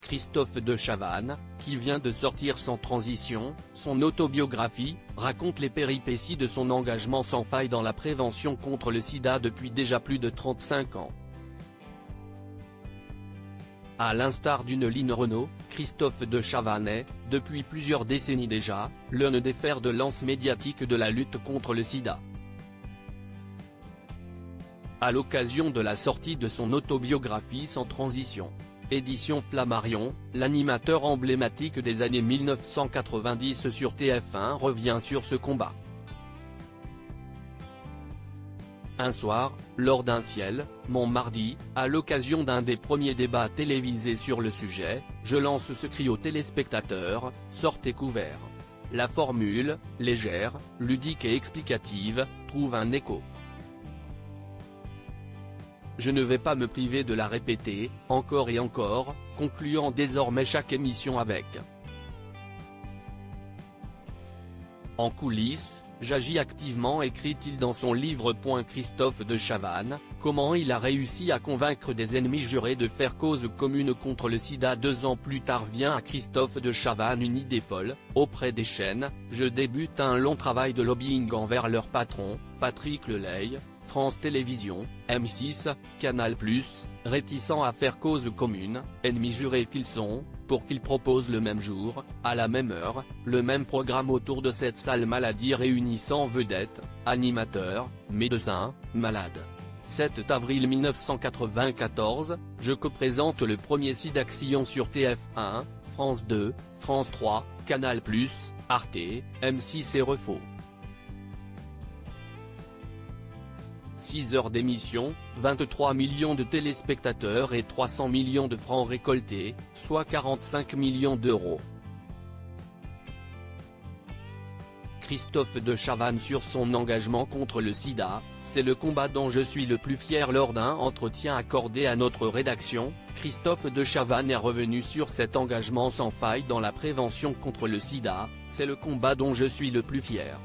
Christophe de Chavannes, qui vient de sortir Sans transition, son autobiographie, raconte les péripéties de son engagement sans faille dans la prévention contre le sida depuis déjà plus de 35 ans. À l'instar d'une Line Renaud, Christophe de Chavannes est, depuis plusieurs décennies déjà, l'un des fers de lance médiatique de la lutte contre le sida. À l'occasion de la sortie de son autobiographie Sans transition, édition Flammarion, l'animateur emblématique des années 1990 sur TF1 revient sur ce combat. Un soir, lors d'un Ciel, mon mardi, à l'occasion d'un des premiers débats télévisés sur le sujet, je lance ce cri aux téléspectateurs, sortez couverts. La formule, légère, ludique et explicative, trouve un écho. Je ne vais pas me priver de la répéter, encore et encore, concluant désormais chaque émission avec. En coulisses, j'agis activement, écrit-il dans son livre. Christophe de Chavannes, comment il a réussi à convaincre des ennemis jurés de faire cause commune contre le sida. 2 ans plus tard vient à Christophe de Chavannes une idée folle, auprès des chaînes, je débute un long travail de lobbying envers leur patron, Patrick Lelay, France Télévisions, M6, Canal+, réticents à faire cause commune, ennemis jurés qu'ils sont, pour qu'ils proposent le même jour, à la même heure, le même programme autour de cette sale maladie réunissant vedettes, animateurs, médecins, malades. 7 avril 1994, je co-présente le premier SIDAction sur TF1, France 2, France 3, Canal+, Arte, M6 et Refo. 6 heures d'émission, 23 millions de téléspectateurs et 300 millions de francs récoltés, soit 45 millions d'euros. Christophe de Chavannes sur son engagement contre le sida, c'est le combat dont je suis le plus fier. Lors d'un entretien accordé à notre rédaction, Christophe de Chavannes est revenu sur cet engagement sans faille dans la prévention contre le sida, c'est le combat dont je suis le plus fier.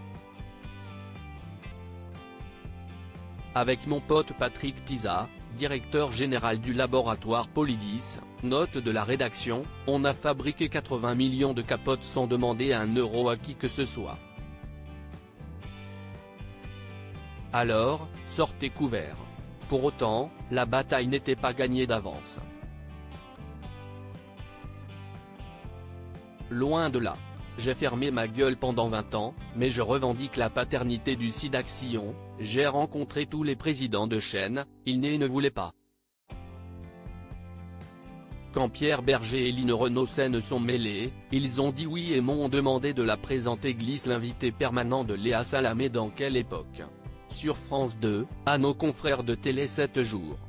Avec mon pote Patrick Pisa, directeur général du laboratoire Polydis, note de la rédaction, on a fabriqué 80 millions de capotes sans demander un euro à qui que ce soit. Alors, sortez couverts. Pour autant, la bataille n'était pas gagnée d'avance. Loin de là. J'ai fermé ma gueule pendant 20 ans, mais je revendique la paternité du SIDAction, j'ai rencontré tous les présidents de chaîne, ils ne voulaient pas. Quand Pierre Berger et Line Renaud se sont mêlés, ils ont dit oui et m'ont demandé de la présenter. Glisse l'invité permanent de Léa Salamé. Dans quelle époque ? Sur France 2, à nos confrères de Télé 7 jours.